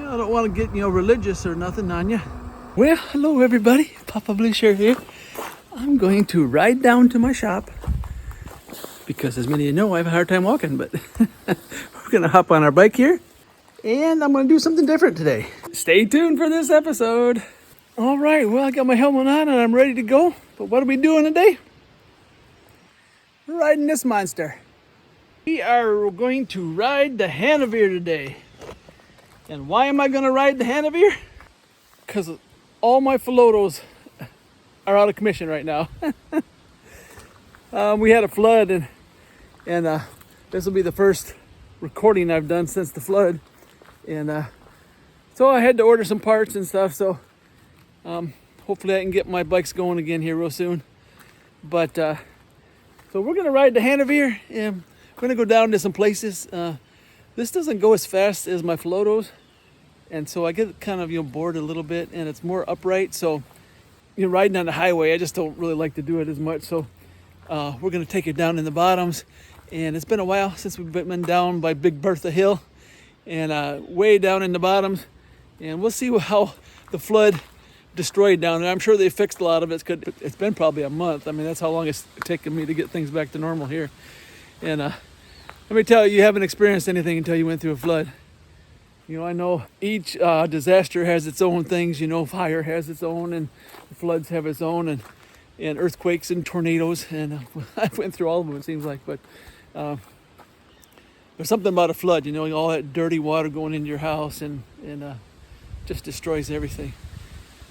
I don't want to get, religious or nothing on you. Well, hello everybody. Papa Blue Shirt here. I'm going to ride down to my shop because, as many of you know, I have a hard time walking, but we're going to hop on our bike here and I'm going to do something different today. Stay tuned for this episode. All right, well, I got my helmet on and I'm ready to go. But what are we doing today? We're riding this monster. We are going to ride the Hanovere today. And why am I going to ride the Hanovere? Because all my Filotos are out of commission right now. We had a flood and this will be the first recording I've done since the flood. And so I had to order some parts and stuff. So hopefully I can get my bikes going again here real soon. But so we're going to ride the Hanovere and we're going to go down to some places. This doesn't go as fast as my Filotos. And so I get kind of, bored a little bit and it's more upright. So, riding on the highway, I just don't really like to do it as much. So we're going to take it down in the bottoms. And it's been a while since we've been down by Big Bertha Hill and way down in the bottoms. And we'll see how the flood destroyed down there. I'm sure they fixed a lot of it. It's been probably a month. I mean, that's how long it's taken me to get things back to normal here. And let me tell you, you haven't experienced anything until you went through a flood. I know each disaster has its own things. Fire has its own, and floods have its own, and earthquakes and tornadoes. And I went through all of them, it seems like. But there's something about a flood, all that dirty water going into your house and just destroys everything.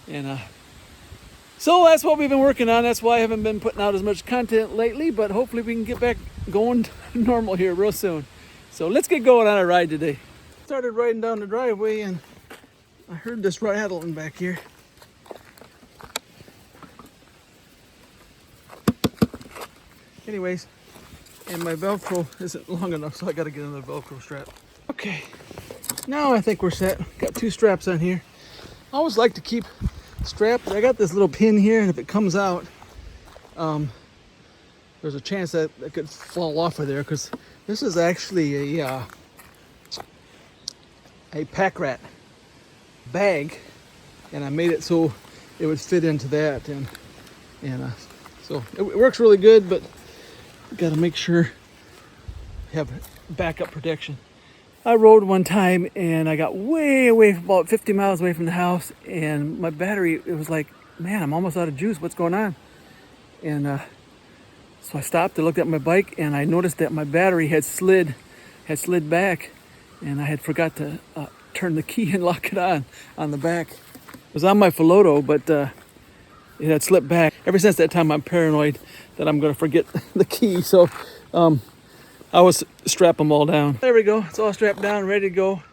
And so that's what we've been working on. That's why I haven't been putting out as much content lately. But hopefully we can get back going normal here real soon. So let's get going on our ride today. Started riding down the driveway and I heard this rattling back here. Anyways, and my Velcro isn't long enough, so I gotta get another Velcro strap. Okay, now I think we're set. Got two straps on here. I always like to keep strapped. I got this little pin here, and if it comes out, there's a chance that it could fall off of there because this is actually a pack rat bag, and I made it so it would fit into that, and so it works really good, but you got to make sure you have backup protection. I rode one time and I got way away, about 50 miles away from the house, and my battery, it was like, man, I'm almost out of juice. What's going on? And so I stopped. I looked at my bike and I noticed that my battery had slid back. And I had forgot to turn the key and lock it on the back. It was on my Filoto, but it had slipped back. Ever since that time, I'm paranoid that I'm going to forget the key. So I always strap them all down. There we go. It's all strapped down, ready to go.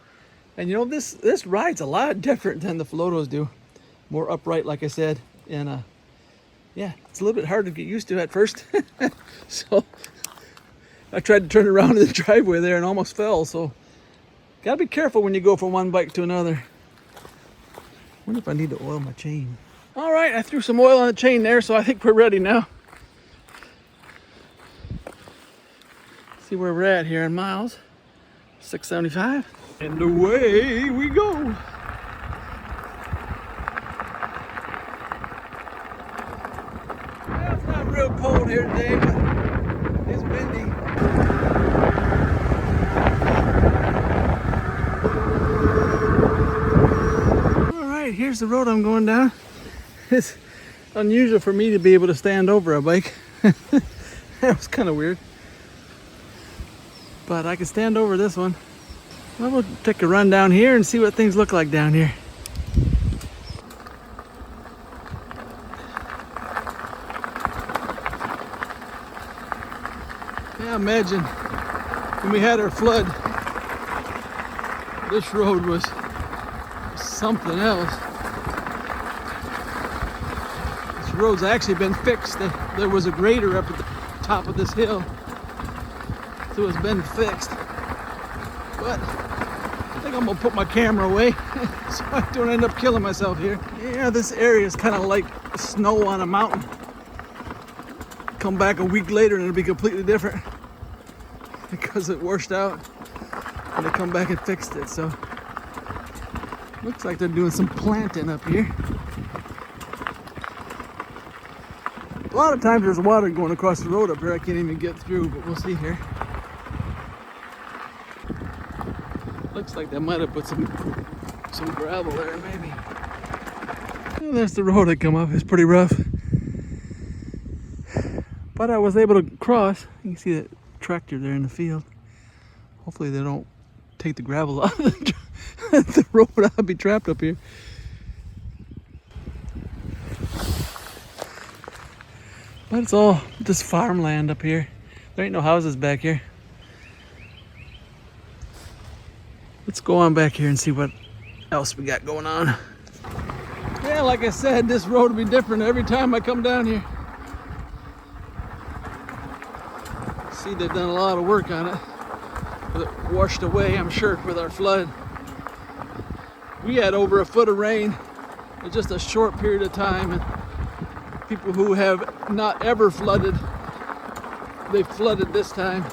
And this ride's a lot different than the Filotos do. More upright, like I said. And yeah, it's a little bit hard to get used to at first. So I tried to turn around in the driveway there and almost fell. So gotta be careful when you go from one bike to another. Wonder if I need to oil my chain. All right, I threw some oil on the chain there, so I think we're ready now. See where we're at here in miles. 675. And away we go. Well, it's not real cold here today, but it's windy. Here's the road I'm going down. It's unusual for me to be able to stand over a bike. That was kind of weird. But I can stand over this one. Well, we'll take a run down here and see what things look like down here. Yeah, imagine when we had our flood, this road was something else. This road's actually been fixed. There was a grader up at the top of this hill, so it's been fixed. But I think I'm gonna put my camera away so I don't end up killing myself here. Yeah, this area is kind of like snow on a mountain. Come back a week later and it'll be completely different because it washed out and they come back and fixed it. So Looks like they're doing some planting up here. A lot of times there's water going across the road up here. I can't even get through, but we'll see here. Looks like they might have put some gravel there, maybe. Well, there's the road I come up. It's pretty rough. But I was able to cross. You can see that tractor there in the field. Hopefully they don't take the gravel out of the road. I'll be trapped up here. But it's all just farmland up here. There ain't no houses back here. Let's go on back here and see what else we got going on. Yeah, like I said, this road will be different every time I come down here. See, they've done a lot of work on it. With it washed away, I'm sure, with our flood. We had over a foot of rain in just a short period of time, and people who have not ever flooded, they flooded this time.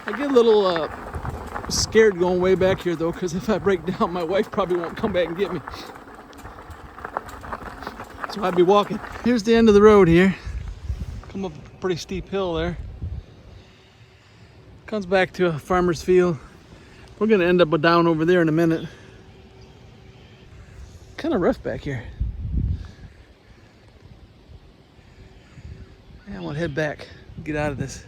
I get a little scared going way back here though, because if I break down, my wife probably won't come back and get me. So I'd be walking. Here's the end of the road here. Come up a pretty steep hill there. Comes back to a farmer's field. We're gonna end up down over there in a minute. Kind of rough back here. Yeah, I want to head back, get out of this.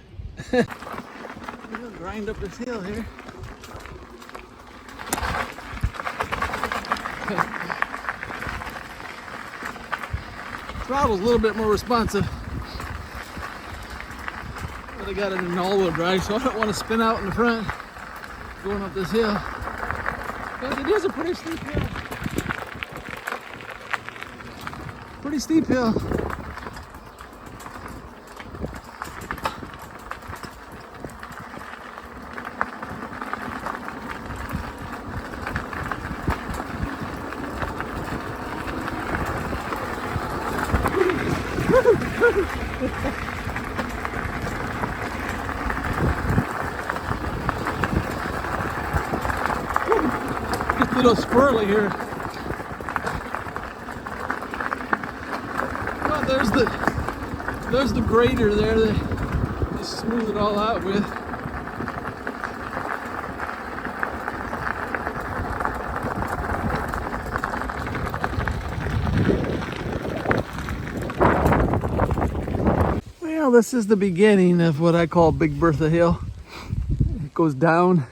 We'll grind up this hill here. Throttle's a little bit more responsive. But I got it in all-wheel drive, so I don't want to spin out in the front going up this hill. But it is a pretty steep hill. Pretty steep hill. Just a little squirrely here. Oh, there's the grader there that they smooth it all out with. Well, this is the beginning of what I call Big Bertha Hill. It goes down,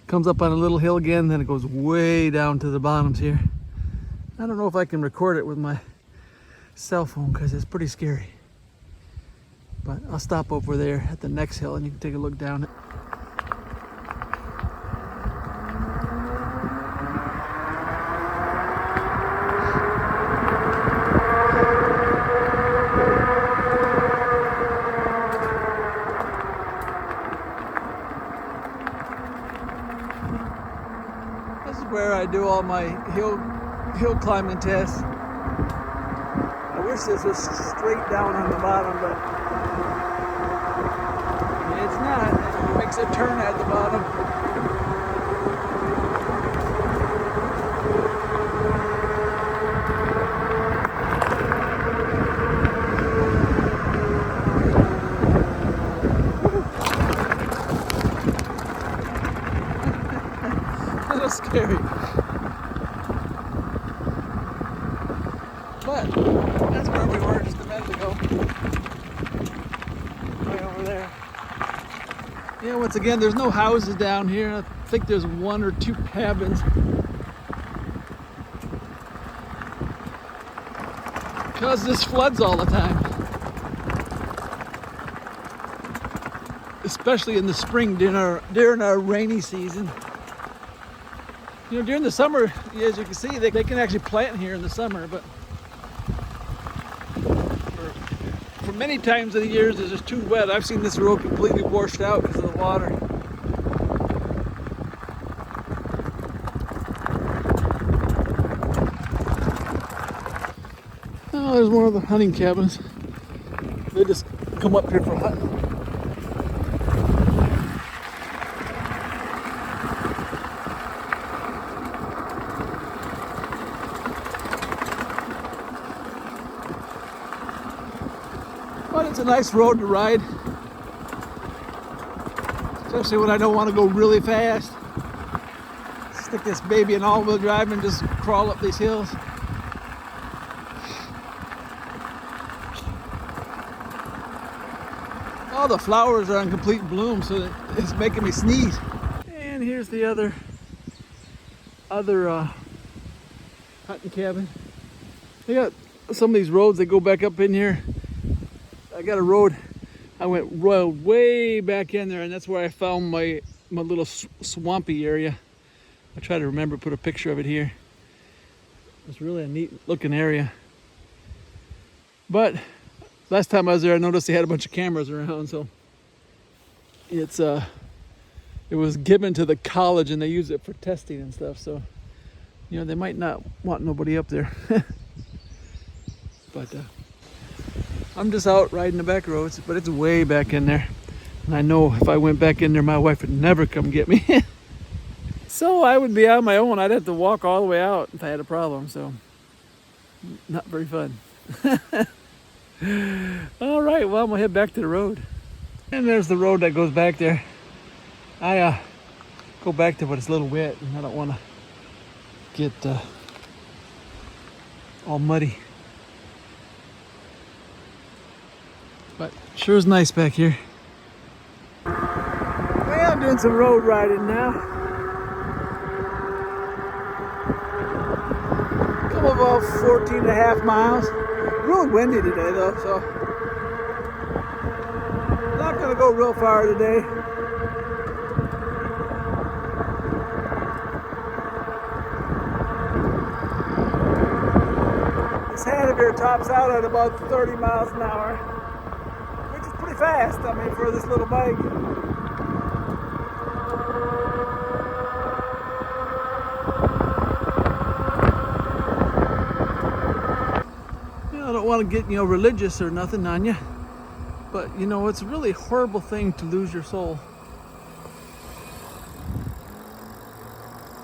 comes up on a little hill again, then it goes way down to the bottoms here. I don't know if I can record it with my cell phone because it's pretty scary. But I'll stop over there at the next hill and you can take a look down it. This is where I do all my hill climbing tests. I wish this was straight down on the bottom, but it's not. It makes a turn at the bottom. A little scary. But that's where we were just a minute ago. Right over there. Yeah, once again, there's no houses down here. I think there's one or two cabins. Because this floods all the time. Especially in the spring during our rainy season. You know, during the summer, as you can see, they can actually plant here in the summer, but for many times of the years it's just too wet. I've seen this road completely washed out because of the water. Oh, there's one of the hunting cabins. They just come up here for hunting. But it's a nice road to ride, especially when I don't want to go really fast. Stick this baby in all-wheel drive and just crawl up these hills. All the flowers are in complete bloom, so it's making me sneeze. And here's the other hunting cabin. They got some of these roads that go back up in here. I got a road. I went way back in there, and that's where I found my little swampy area. I try to remember to put a picture of it here. It's really a neat looking area. But last time I was there, I noticed they had a bunch of cameras around, so it was given to the college and they use it for testing and stuff. So, you know, they might not want nobody up there. But I'm just out riding the back roads, but it's way back in there. And I know if I went back in there, my wife would never come get me. So I would be on my own. I'd have to walk all the way out if I had a problem. So not very fun. All right, well, I'm gonna head back to the road. And there's the road that goes back there. I go back there, but it's a little wet and I don't want to get all muddy. But sure is nice back here. Well, I'm doing some road riding now. Come about 14.5 miles. Really windy today though, so not gonna go real far today. This Hanover tops out at about 30 miles an hour, which is pretty fast, I mean, for this little bike. I don't want to get, religious or nothing on you, but it's a really horrible thing to lose your soul.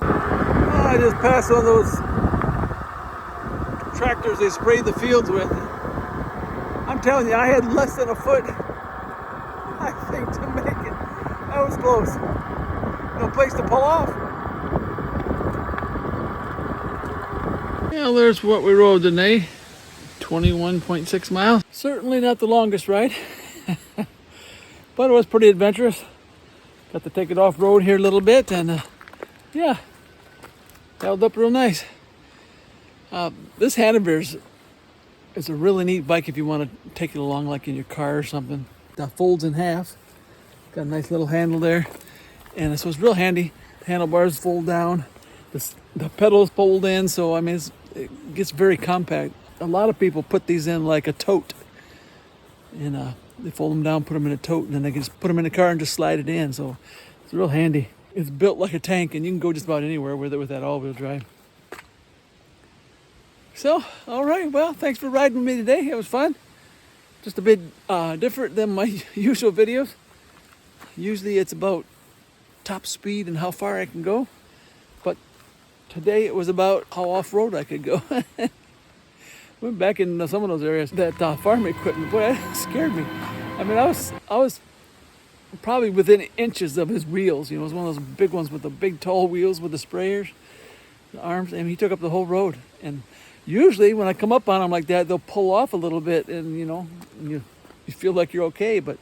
Well, I just passed one of those tractors they sprayed the fields with. I'm telling you, I had less than a foot, I think, to make it. That was close. No place to pull off. Well, there's what we rode today. 21.6 miles. Certainly not the longest ride, but it was pretty adventurous. Got to take it off road here a little bit, and yeah, held up real nice. This Hanover is a really neat bike if you want to take it along like in your car or something. That folds in half. Got a nice little handle there, and so it's real handy. The handlebars fold down, the pedals fold in, so I mean it gets very compact. A lot of people put these in like a tote, and they fold them down, put them in a tote, and then they can just put them in the car and just slide it in. So it's real handy. It's built like a tank, and you can go just about anywhere with it with that all-wheel drive. So, all right, well, thanks for riding with me today. It was fun. Just a bit different than my usual videos. Usually it's about top speed and how far I can go, but today it was about how off-road I could go. Went back in some of those areas. That farm equipment, boy, that scared me. I mean, I was probably within inches of his wheels. It was one of those big ones with the big tall wheels with the sprayers, the arms, and he took up the whole road. And usually when I come up on them like that, they'll pull off a little bit, and you feel like you're okay, but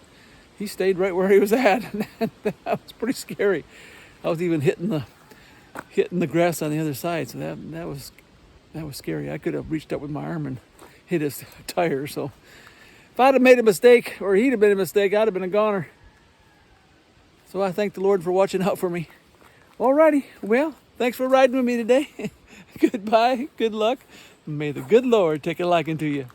he stayed right where he was at. And that was pretty scary. I was even hitting the grass on the other side, so that was scary. I could have reached up with my arm and hit his tire. So if I'd have made a mistake, or he'd have made a mistake, I'd have been a goner. So I thank the Lord for watching out for me. Alrighty, well, thanks for riding with me today. Goodbye, good luck. May the good Lord take a liking to you.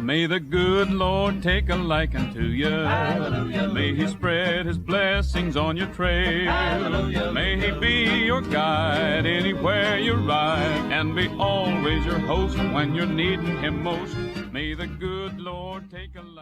May the good Lord take a liking to you. Hallelujah. May he spread his blessings on your trail. Hallelujah. May he be your guide anywhere you ride, and be always your host when you're needing him most. May the good Lord take a liking.